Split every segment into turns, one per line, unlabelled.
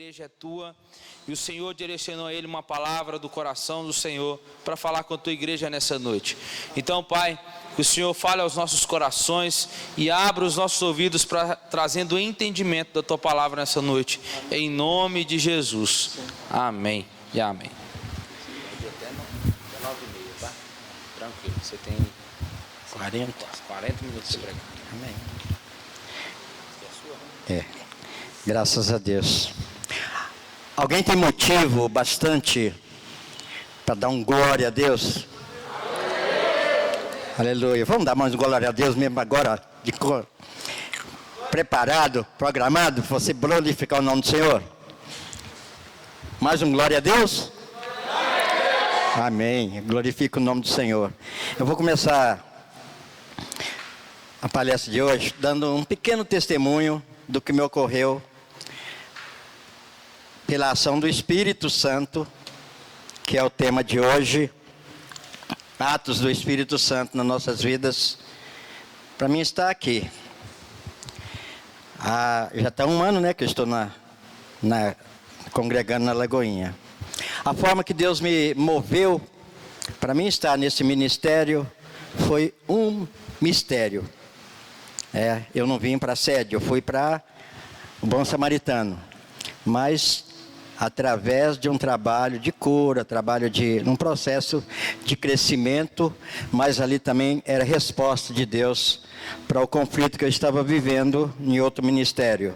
igreja é tua e o Senhor direcionou a ele uma palavra do coração do Senhor para falar com a tua igreja nessa noite. Então, Pai, que o Senhor fale aos nossos corações e abra os nossos ouvidos para trazendo entendimento da tua palavra nessa noite, em nome de Jesus. Amém e amém. Até 9h30, tá? Tranquilo, você tem 40 minutos para pregar.
Amém. Graças a Deus. Alguém tem motivo bastante para dar um glória a Deus? Aleluia. Vamos dar mais glória a Deus mesmo agora, de cor. Preparado, programado para você glorificar o nome do Senhor? Mais um glória a Deus? Amém. Glorifica o nome do Senhor. Eu vou começar a palestra de hoje dando um pequeno testemunho do que me ocorreu pela ação do Espírito Santo, que é o tema de hoje, atos do Espírito Santo nas nossas vidas. Para mim estar aqui, já está 1 ano, que eu estou congregando na Lagoinha. A forma que Deus me moveu para mim estar nesse ministério foi um mistério. Eu não vim para a sede, eu fui para o Bom Samaritano, mas através de um trabalho de cura, um processo de crescimento, mas ali também era resposta de Deus para o conflito que eu estava vivendo em outro ministério.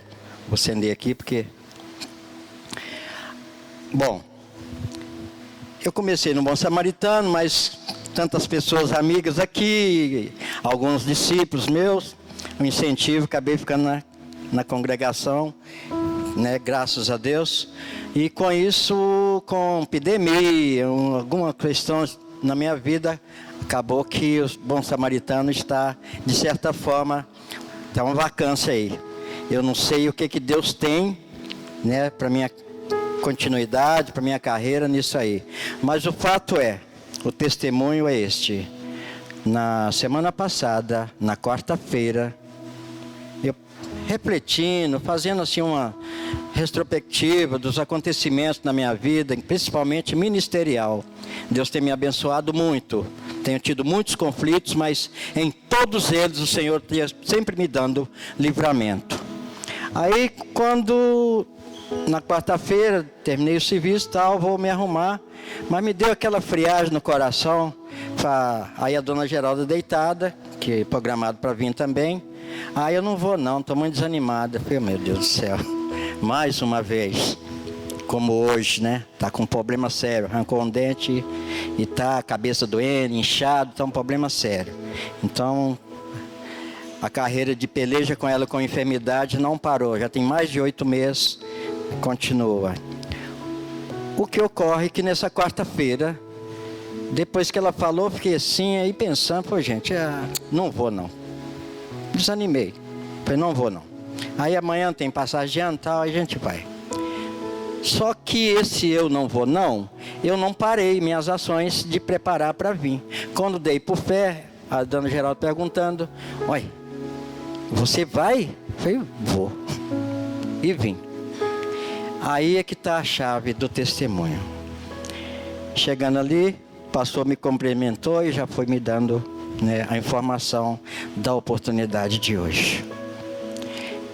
Vou acender aqui porque... Bom, eu comecei no Bom Samaritano, mas tantas pessoas amigas aqui, alguns discípulos meus, um incentivo, acabei ficando na congregação, graças a Deus. E com isso, com epidemia, alguma questão na minha vida, acabou que o Bom Samaritano está, de certa forma, está uma vacância aí. Eu não sei o que Deus tem, para minha continuidade, para minha carreira nisso aí. Mas o fato o testemunho é este. Na semana passada, na quarta-feira, eu refletindo, fazendo assim uma retrospectiva dos acontecimentos na minha vida, principalmente ministerial. Deus tem me abençoado muito. Tenho tido muitos conflitos, mas em todos eles o Senhor tem sempre me dando livramento. Aí quando na quarta-feira terminei o serviço e tal, vou me arrumar, mas me deu aquela friagem no coração. Aí a dona Geralda deitada, que é programado para vir também. Eu não vou não, estou muito desanimada. Falei, meu Deus do céu, mais uma vez, como hoje, está com um problema sério, arrancou um dente e está a cabeça doendo, inchado, está um problema sério. Então, a carreira de peleja com ela com enfermidade não parou, já tem mais de 8 meses, continua. O que ocorre é que nessa quarta-feira, depois que ela falou, fiquei assim, aí pensando, gente, não vou não. Desanimei. Falei, não vou não. Aí amanhã tem passagem e tal, aí a gente vai. Só que esse eu não vou não, eu não parei minhas ações de preparar para vir. Quando dei por fé, a dona Geraldo perguntando, oi, você vai? Eu falei, vou. E vim. Aí é que está a chave do testemunho. Chegando ali, o pastor me cumprimentou e já foi me dando a informação da oportunidade de hoje.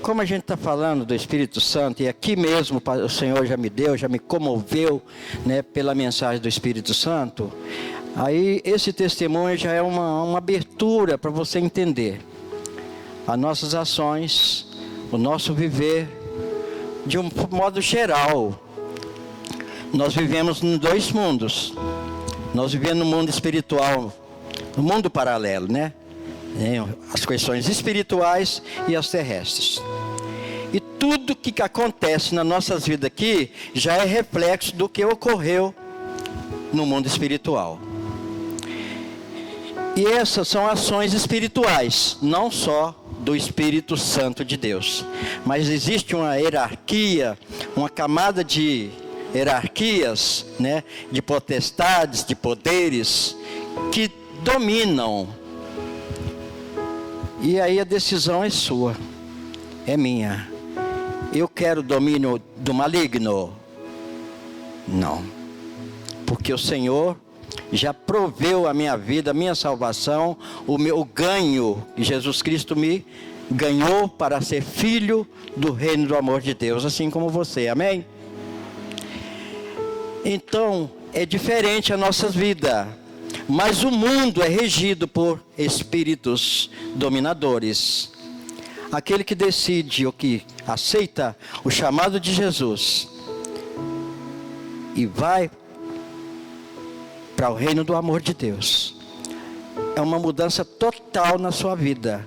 Como a gente está falando do Espírito Santo, e aqui mesmo o Senhor já me deu, já me comoveu pela mensagem do Espírito Santo, aí esse testemunho já é uma abertura para você entender as nossas ações, o nosso viver, de um modo geral. Nós vivemos em 2 mundos. Nós vivemos no mundo espiritual, no mundo paralelo, as questões espirituais e as terrestres. E tudo que acontece nas nossas vidas aqui já é reflexo do que ocorreu no mundo espiritual. E essas são ações espirituais, não só do Espírito Santo de Deus. Mas existe uma hierarquia, uma camada de hierarquias, de potestades, de poderes, que dominam. E aí a decisão é sua, é minha. eu quero domínio do maligno. Não. Porque o Senhor já proveu a minha vida, a minha salvação, o meu ganho. E Jesus Cristo me ganhou para ser filho do reino do amor de Deus, assim como você. Amém? Então, é diferente a nossa vida. Mas o mundo é regido por espíritos dominadores. Aquele que decide ou que aceita o chamado de Jesus e vai para o reino do amor de Deus, é uma mudança total na sua vida.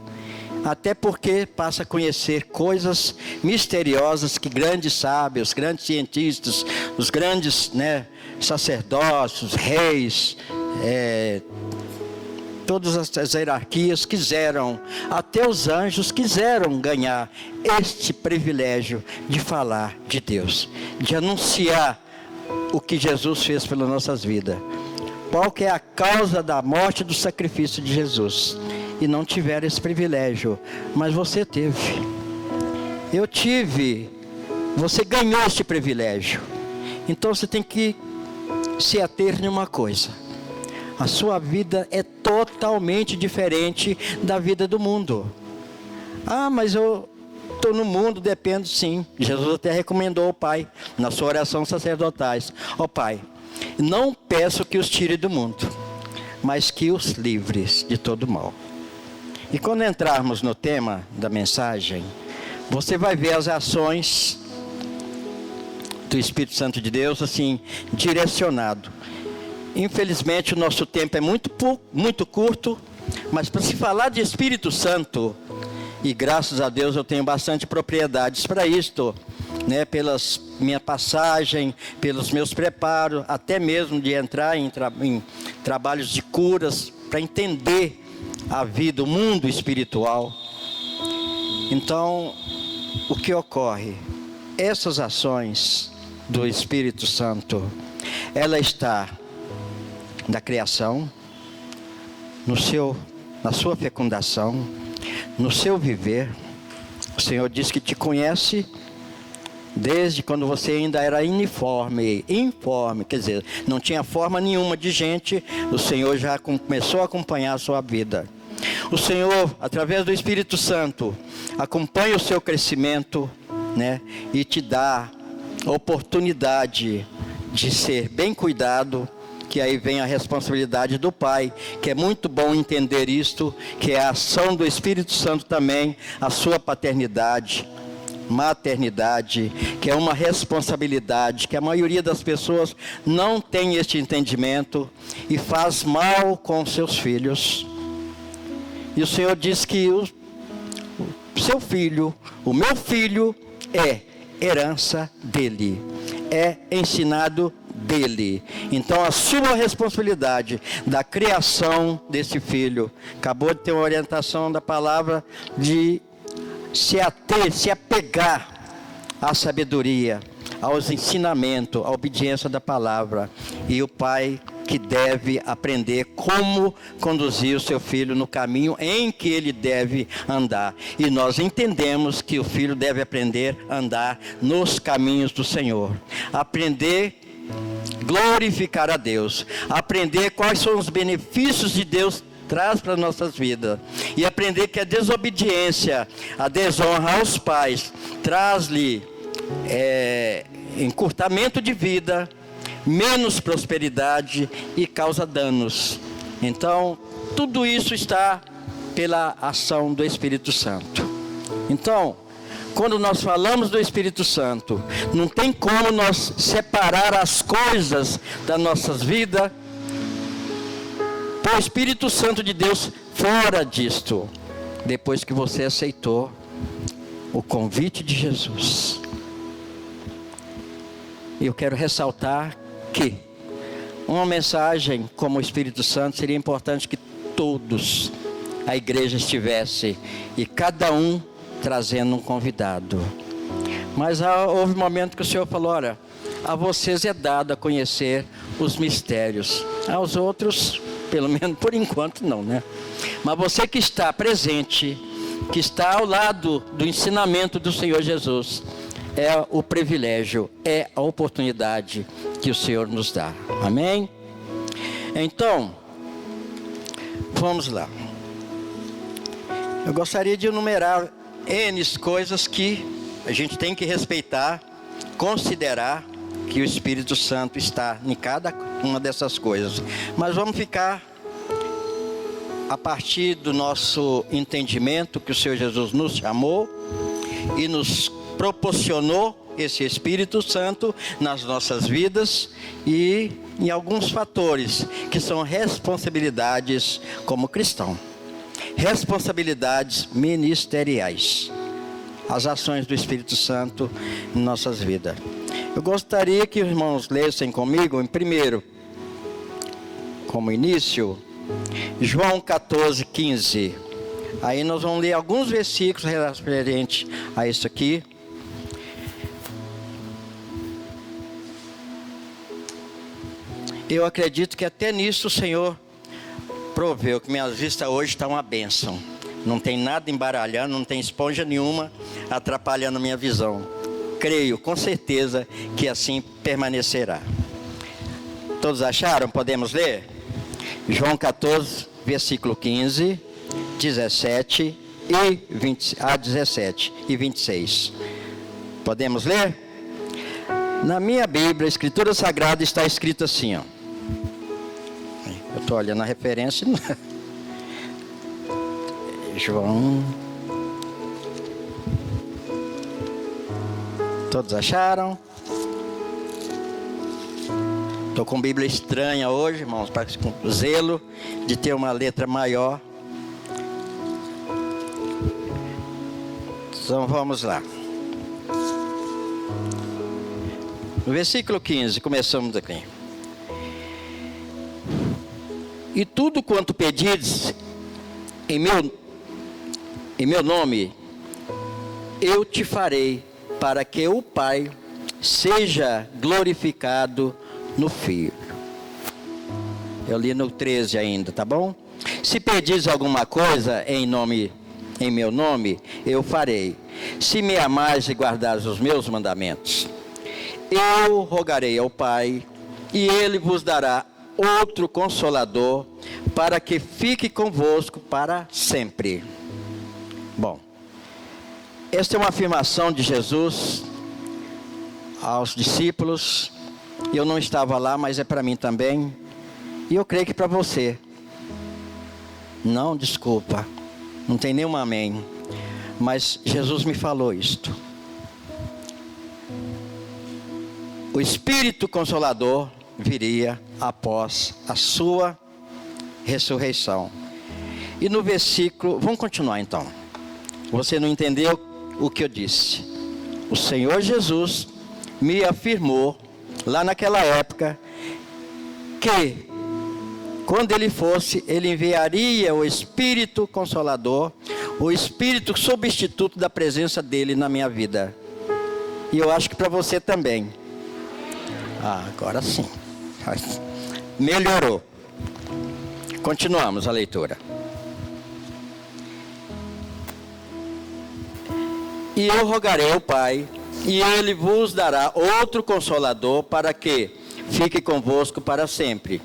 Até porque passa a conhecer coisas misteriosas que grandes sábios, grandes cientistas, os grandes sacerdotes, reis, todas as hierarquias quiseram, até os anjos quiseram ganhar este privilégio de falar de Deus, de anunciar o que Jesus fez pelas nossas vidas. Qual que é a causa da morte e do sacrifício de Jesus? E não tiveram esse privilégio, mas você teve. Eu tive. Você ganhou este privilégio. Então você tem que se ater em uma coisa: a sua vida é totalmente diferente da vida do mundo. Ah, mas eu estou no mundo, dependo. Sim, Jesus até recomendou ao Pai, na sua oração sacerdotais: ó Pai, não peço que os tire do mundo, mas que os livres de todo mal. E quando entrarmos no tema da mensagem, você vai ver as ações do Espírito Santo de Deus, assim, direcionado. Infelizmente o nosso tempo é muito curto, mas para se falar de Espírito Santo, e graças a Deus eu tenho bastante propriedades para isto, pela minha passagem, pelos meus preparos, até mesmo de entrar em trabalhos de curas, para entender a vida, o mundo espiritual. Então, o que ocorre? Essas ações do Espírito Santo, ela está na criação, na sua fecundação, no seu viver. O Senhor diz que te conhece desde quando você ainda era informe, quer dizer, não tinha forma nenhuma de gente. O Senhor já começou a acompanhar a sua vida. O Senhor, através do Espírito Santo, acompanha o seu crescimento, e te dá a oportunidade de ser bem cuidado, que aí vem a responsabilidade do Pai, que é muito bom entender isto, que é a ação do Espírito Santo também, a sua paternidade, maternidade, que é uma responsabilidade, que a maioria das pessoas não tem este entendimento e faz mal com seus filhos. E o Senhor diz que o seu filho, o meu filho, é herança dele, é ensinado dele. Então a sua responsabilidade da criação desse filho, acabou de ter uma orientação da palavra de se apegar à sabedoria, aos ensinamentos, à obediência da palavra. E o pai que deve aprender como conduzir o seu filho no caminho em que ele deve andar. E nós entendemos que o filho deve aprender a andar nos caminhos do Senhor. Aprender a glorificar a Deus. Aprender quais são os benefícios de Deus traz para as nossas vidas. E aprender que a desobediência, a desonra aos pais, traz-lhe encurtamento de vida, menos prosperidade e causa danos. Então, tudo isso está pela ação do Espírito Santo. Então, quando nós falamos do Espírito Santo, não tem como nós separar as coisas das nossas vidas por Espírito Santo de Deus fora disto, depois que você aceitou o convite de Jesus. Eu quero ressaltar que uma mensagem como o Espírito Santo seria importante que todos, a igreja estivesse, e cada um trazendo um convidado. Mas houve um momento que o Senhor falou: olha, a vocês é dado a conhecer os mistérios, aos outros, pelo menos por enquanto não, Mas você que está presente, que está ao lado do ensinamento do Senhor Jesus, é o privilégio, é a oportunidade que o Senhor nos dá. Amém? Então, vamos lá. Eu gostaria de enumerar N coisas que a gente tem que respeitar, considerar que o Espírito Santo está em cada uma dessas coisas. Mas vamos ficar a partir do nosso entendimento que o Senhor Jesus nos chamou e nos proporcionou esse Espírito Santo nas nossas vidas e em alguns fatores que são responsabilidades como cristão. Responsabilidades ministeriais. As ações do Espírito Santo em nossas vidas. Eu gostaria que os irmãos lessem comigo, em primeiro, como início, João 14, 15. Aí nós vamos ler alguns versículos referentes a isso aqui. Eu acredito que até nisso o Senhor proveu, que minha vista hoje está uma bênção. Não tem nada embaralhando, não tem esponja nenhuma atrapalhando a minha visão. Creio, com certeza, que assim permanecerá. Todos acharam? Podemos ler? João 14, versículo 15, 17 e 17 e 26. Podemos ler? Na minha Bíblia, a Escritura Sagrada está escrito assim, ó. Eu estou olhando a referência. João. Todos acharam? Estou com Bíblia estranha hoje, irmãos, parece com zelo de ter uma letra maior. Então vamos lá. No versículo 15, começamos aqui. E tudo quanto pedires em meu nome, eu te farei, para que o Pai seja glorificado no Filho. Eu li no 13 ainda, tá bom? Se pedires alguma coisa em meu nome, eu farei. Se me amares e guardares os meus mandamentos, eu rogarei ao Pai, e Ele vos dará outro Consolador, para que fique convosco para sempre. Bom, esta é uma afirmação de Jesus aos discípulos. Eu não estava lá, mas é para mim também. E eu creio que para você. Não, desculpa. Não tem nenhum amém. Mas Jesus me falou isto. O Espírito Consolador viria após a sua ressurreição. E no versículo, vamos continuar então. Você não entendeu o que eu disse? O Senhor Jesus me afirmou lá naquela época que quando Ele fosse, Ele enviaria o Espírito Consolador, o Espírito substituto da presença dEle na minha vida. E eu acho que para você também. Agora sim. Melhorou. Continuamos a leitura. E eu rogarei ao Pai, e Ele vos dará outro Consolador, para que fique convosco para sempre.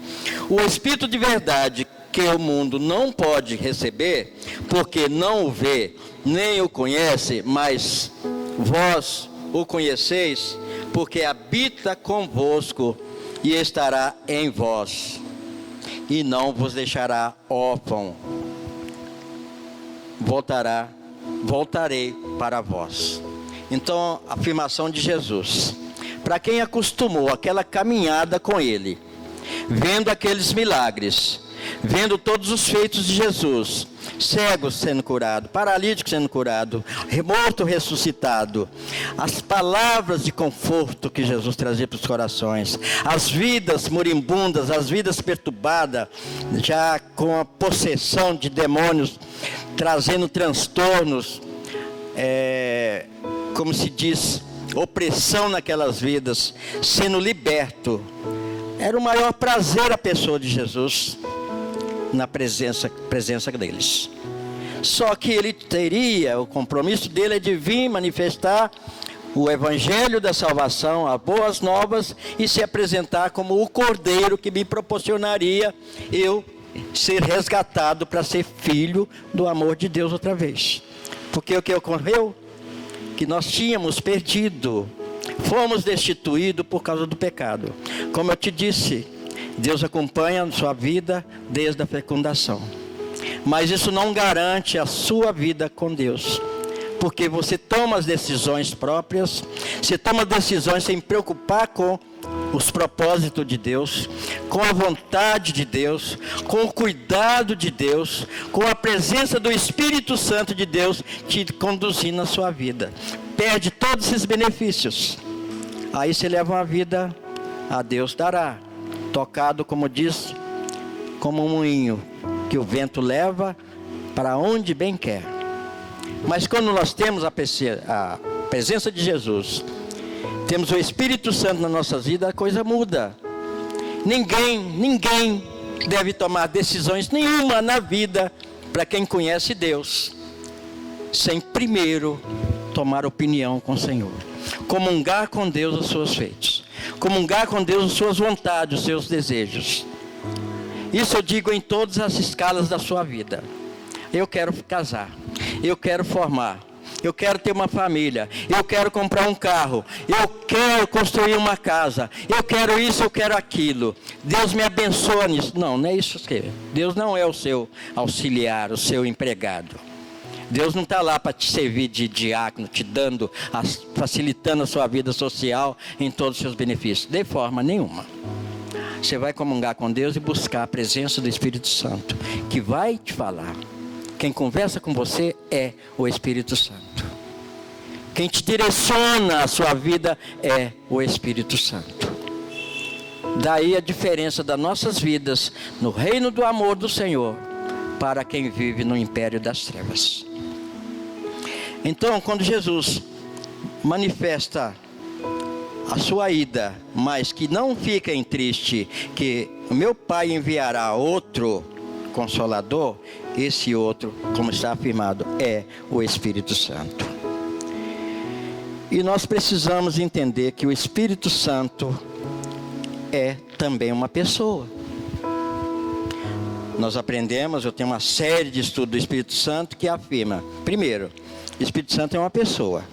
O Espírito de verdade, que o mundo não pode receber, porque não o vê, nem o conhece, mas vós o conheceis, porque habita convosco e estará em vós, e não vos deixará órfão. Voltarei para vós. Então, a afirmação de Jesus. Para quem acostumou aquela caminhada com Ele, vendo aqueles milagres, vendo todos os feitos de Jesus, cegos sendo curado, paralítico sendo curado, morto ressuscitado, as palavras de conforto que Jesus trazia para os corações, as vidas moribundas, as vidas perturbadas, já com a possessão de demônios, trazendo transtornos, como se diz, opressão naquelas vidas, sendo liberto. Era o maior prazer a pessoa de Jesus na presença deles. Só que ele teria, o compromisso dele é de vir manifestar o evangelho da salvação, as boas novas, e se apresentar como o cordeiro que me proporcionaria eu ser resgatado para ser filho do amor de Deus outra vez. Porque o que ocorreu? Que nós tínhamos perdido, fomos destituídos por causa do pecado. Como eu te disse, Deus acompanha a sua vida desde a fecundação. Mas isso não garante a sua vida com Deus. Porque você toma as decisões próprias, você toma decisões sem preocupar com os propósitos de Deus, com a vontade de Deus, com o cuidado de Deus, com a presença do Espírito Santo de Deus te conduzindo na sua vida. Perde todos esses benefícios. Aí você leva uma vida, a Deus dará, tocado, como diz, como um moinho, que o vento leva para onde bem quer. Mas quando nós temos a presença de Jesus, temos o Espírito Santo na nossa vida, a coisa muda. Ninguém deve tomar decisões nenhuma na vida, para quem conhece Deus, sem primeiro tomar opinião com o Senhor. Comungar com Deus os seus feitos. Comungar com Deus as suas vontades, os seus desejos. Isso eu digo em todas as escalas da sua vida. Eu quero casar, eu quero formar, eu quero ter uma família, eu quero comprar um carro, eu quero construir uma casa, eu quero isso, eu quero aquilo. Deus me abençoa nisso. Não é isso que Deus não é o seu auxiliar, o seu empregado. Deus não está lá para te servir de diácono, te dando, facilitando a sua vida social em todos os seus benefícios, de forma nenhuma. Você vai comungar com Deus e buscar a presença do Espírito Santo, que vai te falar. Quem conversa com você é o Espírito Santo. Quem te direciona a sua vida é o Espírito Santo. Daí a diferença das nossas vidas no reino do amor do Senhor para quem vive no império das trevas. Então, quando Jesus manifesta a sua ida, mas que não fiquem tristes, que o meu Pai enviará outro Consolador, esse outro, como está afirmado, é o Espírito Santo. E nós precisamos entender que o Espírito Santo é também uma pessoa. Nós aprendemos, eu tenho uma série de estudos do Espírito Santo que afirma, primeiro, o Espírito Santo é uma pessoa,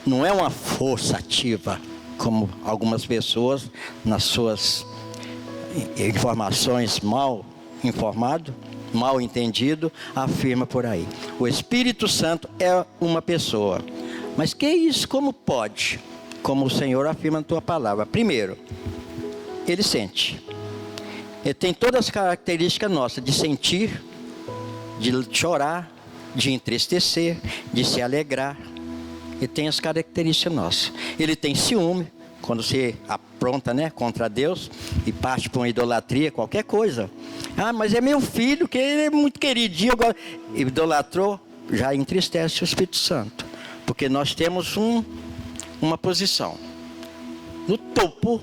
não é uma força ativa, como algumas pessoas, nas suas informações mal informado, mal entendido, afirma por aí. O Espírito Santo é uma pessoa. Mas que é isso? Como pode? Como o Senhor afirma na tua palavra. Primeiro, ele sente. Ele tem todas as características nossas de sentir, de chorar, de entristecer, de se alegrar. Ele tem as características nossas. Ele tem ciúme, quando você apronta, contra Deus e parte para uma idolatria, qualquer coisa. Ah, mas é meu filho, que ele é muito queridinho. Agora, idolatrou, já entristece o Espírito Santo. Porque nós temos uma posição. No topo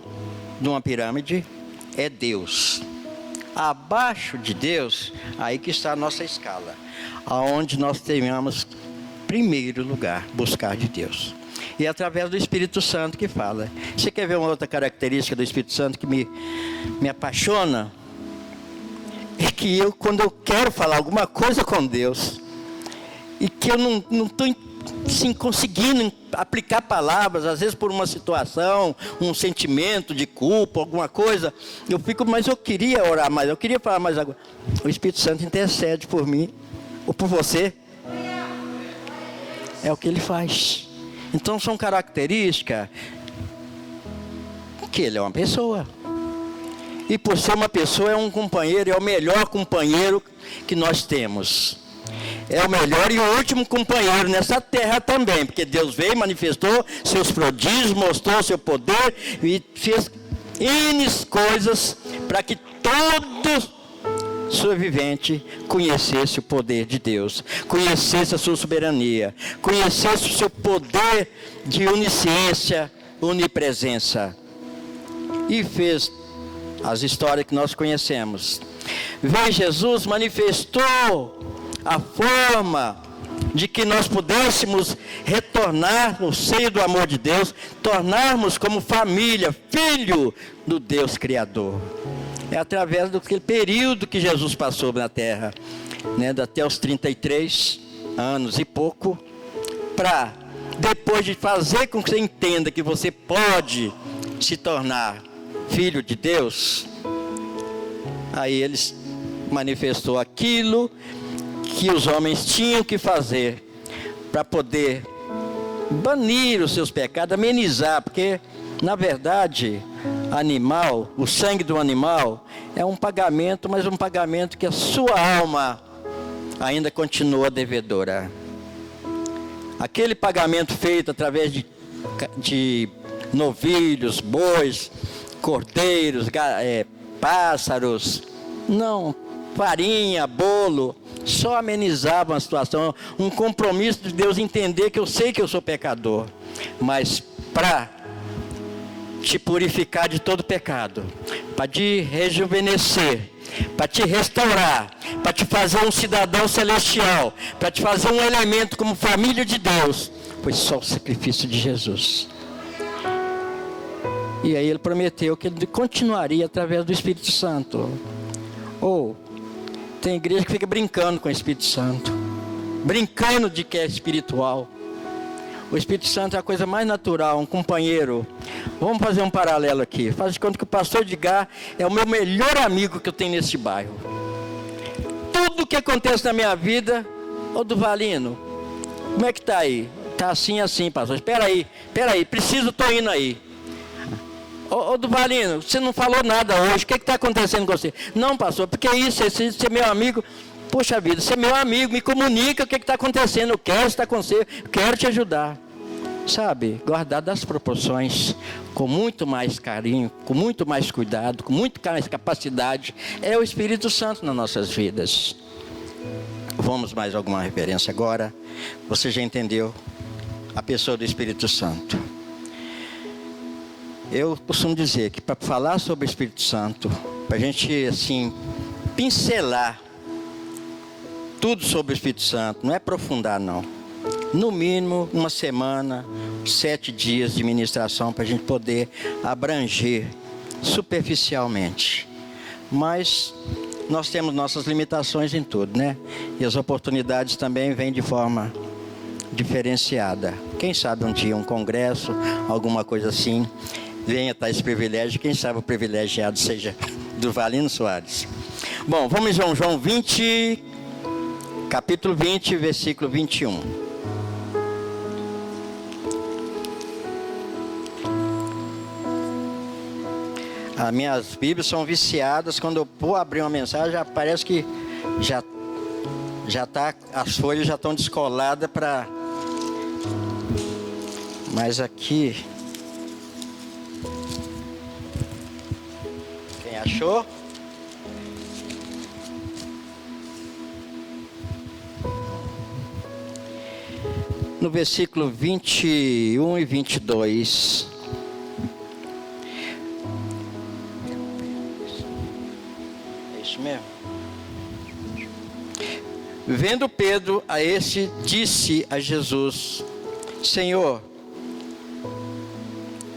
de uma pirâmide é Deus. Abaixo de Deus, aí que está a nossa escala. Aonde nós tenhamos, primeiro lugar, buscar de Deus. E é através do Espírito Santo que fala. Você quer ver uma outra característica do Espírito Santo que me apaixona? É que quando eu quero falar alguma coisa com Deus, e que eu não estou assim, conseguindo aplicar palavras, às vezes por uma situação, um sentimento de culpa, alguma coisa, eu fico, mas eu queria orar mais, eu queria falar mais agora. O Espírito Santo intercede por mim, ou por você. É o que ele faz. Então são características que ele é uma pessoa. E por ser uma pessoa, é um companheiro, é o melhor companheiro que nós temos. É o melhor e o último companheiro nessa terra também, porque Deus veio, manifestou seus prodígios, mostrou seu poder e fez N coisas para que todo sobrevivente conhecesse o poder de Deus, conhecesse a sua soberania, conhecesse o seu poder de onisciência, onipresença. E fez as histórias que nós conhecemos. Veio Jesus, manifestou a forma de que nós pudéssemos retornar no seio do amor de Deus, tornarmos como família, filho do Deus Criador. É através daquele período que Jesus passou na terra, né, até os 33 anos e pouco, para depois de fazer com que você entenda que você pode se tornar filho de Deus, aí ele manifestou aquilo que os homens tinham que fazer para poder banir os seus pecados, amenizar, porque na verdade animal, o sangue do animal é um pagamento, mas um pagamento que a sua alma ainda continua devedora. Aquele pagamento feito através de novilhos, bois, cordeiros, pássaros, não, farinha, bolo, só amenizavam a situação. Um compromisso de Deus entender que eu sei que eu sou pecador, mas para te purificar de todo pecado, para te rejuvenescer, para te restaurar, para te fazer um cidadão celestial, para te fazer um elemento como família de Deus, foi só o sacrifício de Jesus. E aí ele prometeu que ele continuaria através do Espírito Santo. Tem igreja que fica brincando com o Espírito Santo, brincando de que é espiritual. O Espírito Santo é a coisa mais natural, um companheiro. Vamos fazer um paralelo aqui. Faz de conta que o pastor Edgar é o meu melhor amigo que eu tenho nesse bairro. Tudo que acontece na minha vida, Duvalino, como é que está aí? Está assim, pastor. Espera aí, preciso, estou indo aí. Duvalino, você não falou nada hoje, o que está acontecendo com você? Não, pastor, porque isso, você é meu amigo. Poxa vida, você é meu amigo, me comunica o que está acontecendo, eu quero estar com você, eu quero te ajudar. Sabe, guardar das proporções, com muito mais carinho, com muito mais cuidado, com muito mais capacidade, é o Espírito Santo nas nossas vidas. Vamos mais alguma referência agora? Você já entendeu a pessoa do Espírito Santo. Eu costumo dizer que para falar sobre o Espírito Santo, para a gente assim, pincelar tudo sobre o Espírito Santo, não é aprofundar não. No mínimo uma semana, 7 dias de ministração para a gente poder abranger superficialmente. Mas nós temos nossas limitações em tudo, né? E as oportunidades também vêm de forma diferenciada. Quem sabe um dia um congresso, alguma coisa assim, venha estar esse privilégio. Quem sabe o privilegiado seja Duvalino Soares. Bom, vamos em João 20, capítulo 20, versículo 21. As minhas Bíblias são viciadas. Quando eu vou abrir uma mensagem, já parece que as folhas já estão descoladas para... Mas aqui... Quem achou? No versículo 21 e 22... mesmo. Vendo Pedro a este, disse a Jesus: Senhor,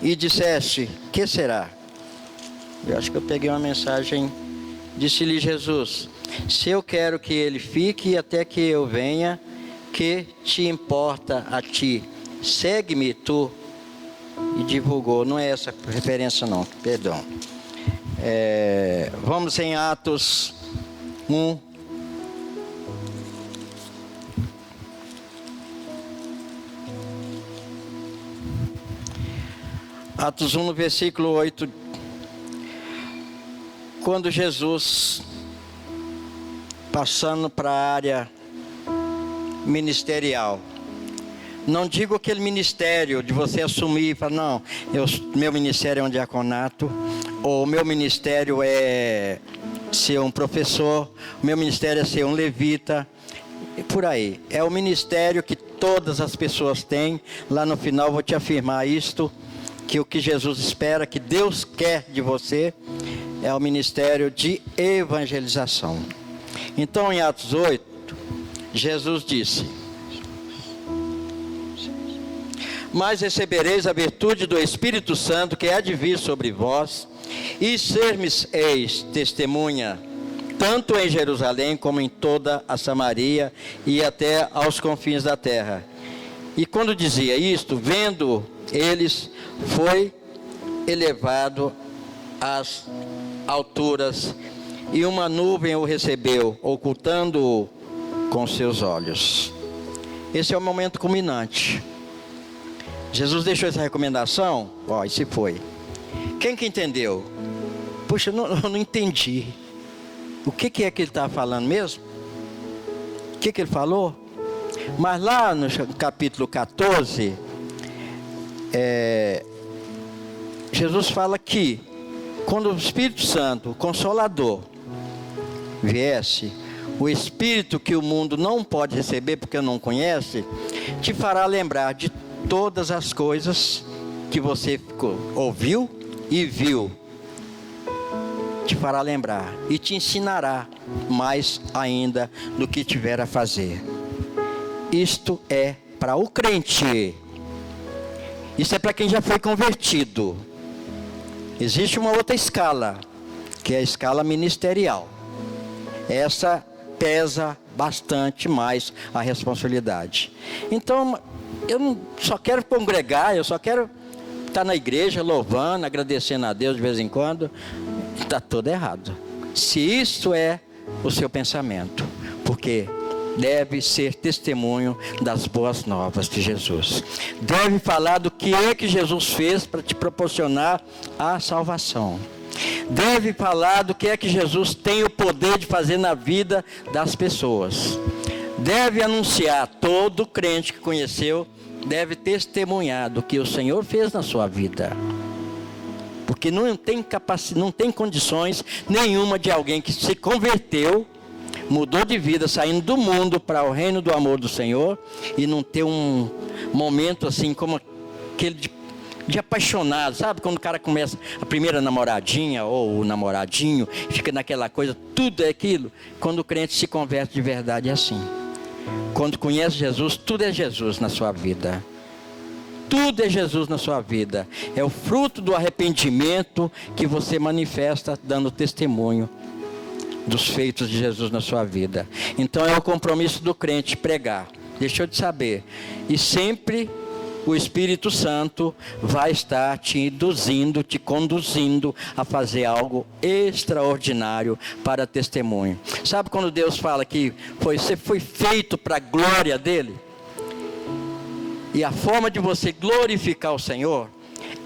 e disseste, que será? Eu acho que eu peguei uma mensagem. Disse-lhe Jesus: se eu quero que ele fique até que eu venha, que te importa a ti? Segue-me tu. E divulgou. Não é essa referência não, perdão. Vamos em Atos 1. Atos 1, no versículo 8. Quando Jesus, passando para a área ministerial, não digo aquele ministério de você assumir e falar, não, meu ministério é um diaconato, ou meu ministério é ser um professor, o meu ministério é ser um levita, e por aí. É o ministério que todas as pessoas têm. Lá no final vou te afirmar isto, que o que Jesus espera, que Deus quer de você, é o ministério de evangelização. Então em Atos 8, Jesus disse, mas recebereis a virtude do Espírito Santo que há de vir sobre vós, e ser-me-eis testemunha, tanto em Jerusalém como em toda a Samaria e até aos confins da terra. E quando dizia isto, vendo eles, foi elevado às alturas, e uma nuvem o recebeu, ocultando-o com seus olhos. Esse é o momento culminante. Jesus deixou essa recomendação, e se foi. Quem que entendeu? Puxa, eu não entendi. O que é que ele estava falando mesmo? O que ele falou? Mas lá no capítulo 14, Jesus fala que quando o Espírito Santo, o Consolador, viesse, o Espírito que o mundo não pode receber porque não conhece, te fará lembrar de todas as coisas que você ouviu e viu. Te fará lembrar e te ensinará mais ainda do que tiver a fazer. Isto é para o crente. Isso é para quem já foi convertido. Existe uma outra escala, que é a escala ministerial. Essa pesa bastante mais a responsabilidade. Então, eu não só quero congregar, eu só quero estar na igreja louvando, agradecendo a Deus de vez em quando. Está tudo errado. Se isso é o seu pensamento, porque deve ser testemunho das boas novas de Jesus. Deve falar do que é que Jesus fez para te proporcionar a salvação. Deve falar do que é que Jesus tem o poder de fazer na vida das pessoas. Deve anunciar, todo crente que conheceu, deve testemunhar do que o Senhor fez na sua vida. Porque não tem condições nenhuma de alguém que se converteu, mudou de vida, saindo do mundo para o reino do amor do Senhor, e não ter um momento assim como aquele de apaixonado, sabe? Quando o cara começa a primeira namoradinha ou o namoradinho, fica naquela coisa, tudo é aquilo. Quando o crente se converte de verdade é assim. Quando conhece Jesus, tudo é Jesus na sua vida. Tudo é Jesus na sua vida. É o fruto do arrependimento que você manifesta dando testemunho dos feitos de Jesus na sua vida. Então é o compromisso do crente pregar. Deixa eu te saber. E sempre o Espírito Santo vai estar te induzindo, te conduzindo a fazer algo extraordinário para testemunho. Sabe quando Deus fala que você foi feito para a glória dele? E a forma de você glorificar o Senhor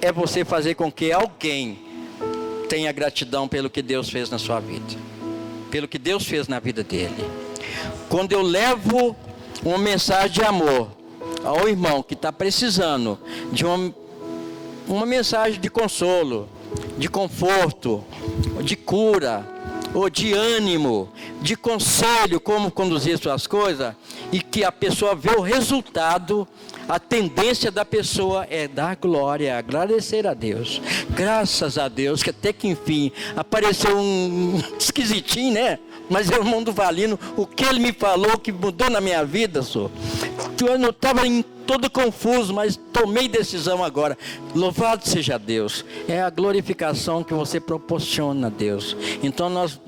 é você fazer com que alguém tenha gratidão pelo que Deus fez na sua vida, pelo que Deus fez na vida dele. Quando eu levo uma mensagem de amor ao irmão que está precisando de uma mensagem de consolo, de conforto, de cura, ou de ânimo, de conselho, como conduzir suas coisas, e que a pessoa vê o resultado, a tendência da pessoa é dar glória, agradecer a Deus. Graças a Deus que até que enfim apareceu um esquisitinho, né? Mas é o irmão do Valino, o que ele me falou que mudou na minha vida, senhor. Eu não estava todo confuso, mas tomei decisão agora. Louvado seja Deus. É a glorificação que você proporciona a Deus. Então nós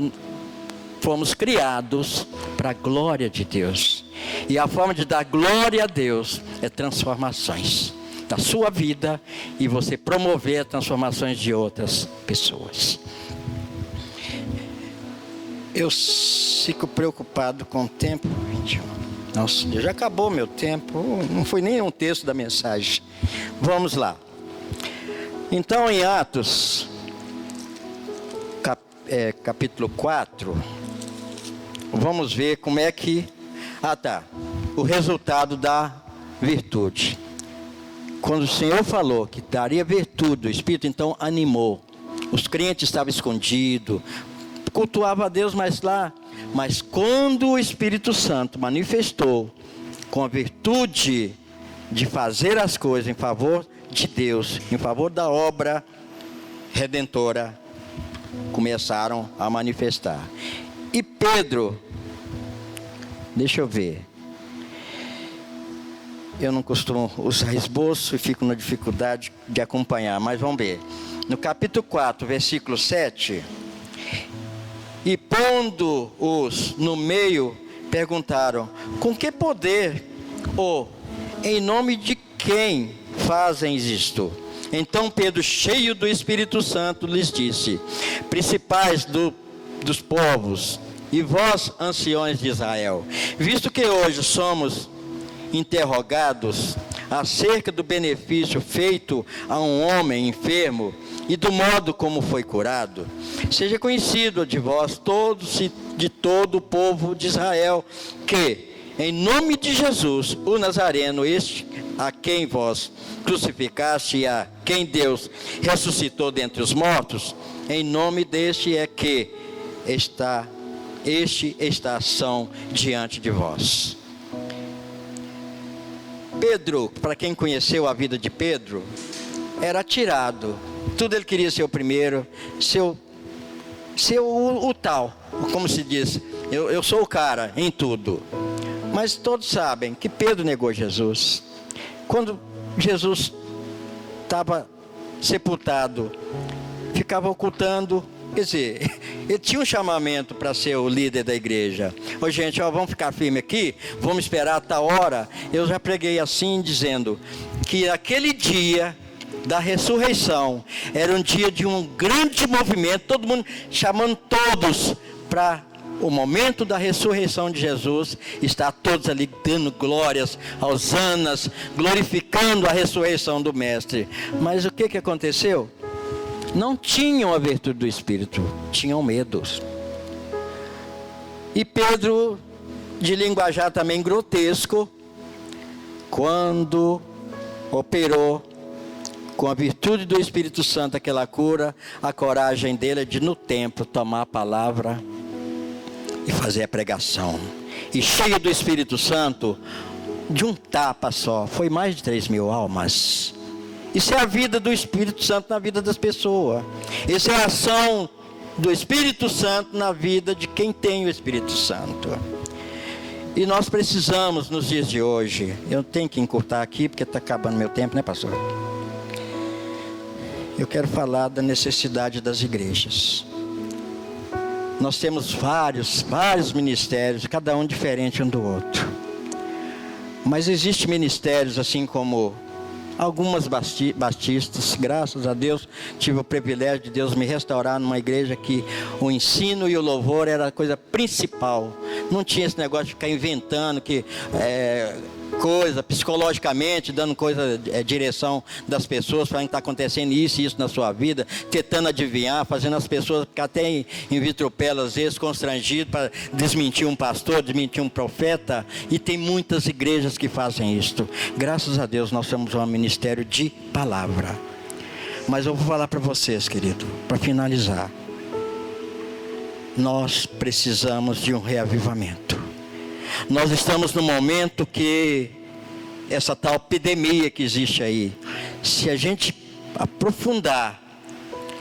fomos criados para a glória de Deus. E a forma de dar glória a Deus é transformações da sua vida e você promover as transformações de outras pessoas. Eu fico preocupado com o tempo. Nossa, já acabou meu tempo. Não foi nem um texto da mensagem. Vamos lá. Então em Atos, capítulo 4, vamos ver como é que... o resultado da virtude. Quando o Senhor falou que daria virtude, o Espírito então animou. Os crentes estavam escondidos, cultuavam a Deus mais lá. Mas quando o Espírito Santo manifestou com a virtude de fazer as coisas em favor de Deus, em favor da obra redentora, começaram a manifestar. E Pedro, deixa eu ver, eu não costumo usar esboço e fico na dificuldade de acompanhar, mas vamos ver. No capítulo 4, versículo 7, e pondo-os no meio, perguntaram, com que poder ou em nome de quem fazem isto? Então Pedro, cheio do Espírito Santo, lhes disse, principais dos povos, e vós, anciões de Israel, visto que hoje somos interrogados acerca do benefício feito a um homem enfermo e do modo como foi curado, seja conhecido de vós todos e de todo o povo de Israel, que, em nome de Jesus, o Nazareno, este a quem vós crucificaste e a quem Deus ressuscitou dentre os mortos, em nome deste é que está ação diante de vós. Pedro, para quem conheceu a vida de Pedro, era tirado. Tudo ele queria ser o primeiro, ser o tal, como se diz, eu sou o cara em tudo. Mas todos sabem que Pedro negou Jesus. Quando Jesus estava sepultado, ficava ocultando. Quer dizer, ele tinha um chamamento para ser o líder da igreja. Ô gente, vamos ficar firme aqui, vamos esperar a tal hora. Eu já preguei assim, dizendo que aquele dia da ressurreição era um dia de um grande movimento, todo mundo chamando todos para o momento da ressurreição de Jesus, está todos ali dando glórias, hosanas, glorificando a ressurreição do Mestre. Mas o que aconteceu? Não tinham a virtude do Espírito, tinham medos. E Pedro, de linguajar também grotesco, quando operou com a virtude do Espírito Santo aquela cura, a coragem dele é de no templo tomar a palavra e fazer a pregação. E cheio do Espírito Santo, de um tapa só, foi mais de 3.000 almas. Isso é a vida do Espírito Santo na vida das pessoas. Isso é a ação do Espírito Santo na vida de quem tem o Espírito Santo. E nós precisamos, nos dias de hoje, eu tenho que encurtar aqui, porque está acabando meu tempo, né, pastor? Eu quero falar da necessidade das igrejas. Nós temos vários ministérios, cada um diferente um do outro. Mas existem ministérios assim como algumas batistas, graças a Deus, tive o privilégio de Deus me restaurar numa igreja que o ensino e o louvor era a coisa principal. Não tinha esse negócio de ficar inventando coisa, psicologicamente, dando coisa, direção das pessoas, para estar acontecendo isso e isso na sua vida, tentando adivinhar, fazendo as pessoas ficar até em vitropelo, às vezes, constrangido para desmentir um pastor, desmentir um profeta, e tem muitas igrejas que fazem isto. Graças a Deus nós somos um ministério de palavra. Mas eu vou falar para vocês, querido, para finalizar, nós precisamos de um reavivamento. Nós estamos no momento que essa tal epidemia que existe aí, se a gente aprofundar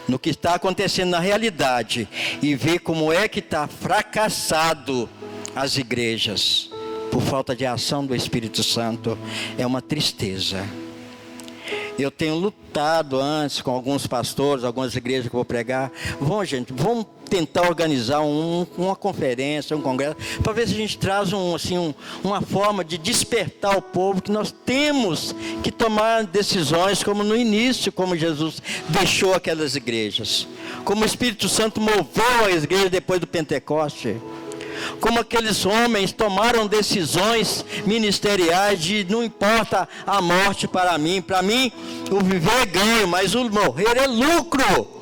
no que está acontecendo na realidade e ver como é que está fracassado as igrejas por falta de ação do Espírito Santo, é uma tristeza. Eu tenho lutado antes com alguns pastores, algumas igrejas que eu vou pregar. Vamos tentar organizar uma conferência, um congresso, para ver se a gente traz uma forma de despertar o povo, que nós temos que tomar decisões como no início, como Jesus deixou aquelas igrejas, como o Espírito Santo moveu as igrejas depois do Pentecoste, como aqueles homens tomaram decisões ministeriais de não importa a morte para mim o viver é ganho, mas o morrer é lucro.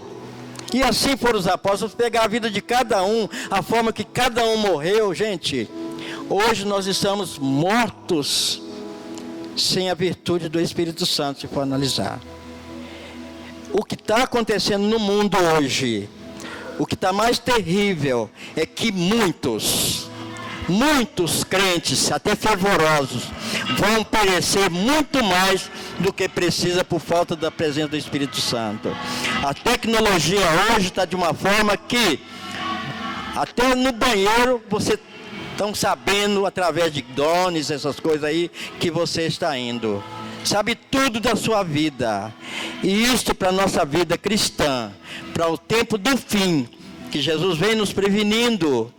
E assim foram os apóstolos, pegar a vida de cada um, a forma que cada um morreu. Gente, hoje nós estamos mortos sem a virtude do Espírito Santo, se for analisar. O que está acontecendo no mundo hoje, o que está mais terrível é que muitos crentes, até fervorosos, vão perecer muito mais do que precisa por falta da presença do Espírito Santo. A tecnologia hoje está de uma forma que até no banheiro você estão sabendo através de drones, essas coisas aí, que você está indo. Sabe tudo da sua vida. E isto para a nossa vida cristã, para o tempo do fim, que Jesus vem nos prevenindo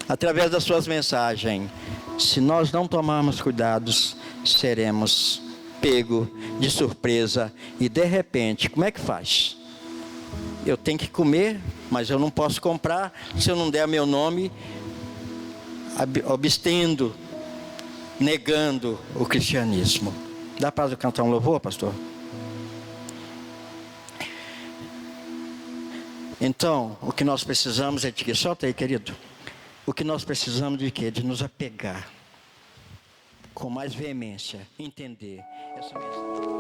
através das suas mensagens. Se nós não tomarmos cuidados, seremos pego de surpresa e de repente, como é que faz? Eu tenho que comer, mas eu não posso comprar se eu não der meu nome, obstendo, negando o cristianismo. Dá para eu cantar um louvor, pastor? Então, o que nós precisamos é de que, solta aí, querido. O que nós precisamos de quê? De nos apegar com mais veemência, entender essa mensagem.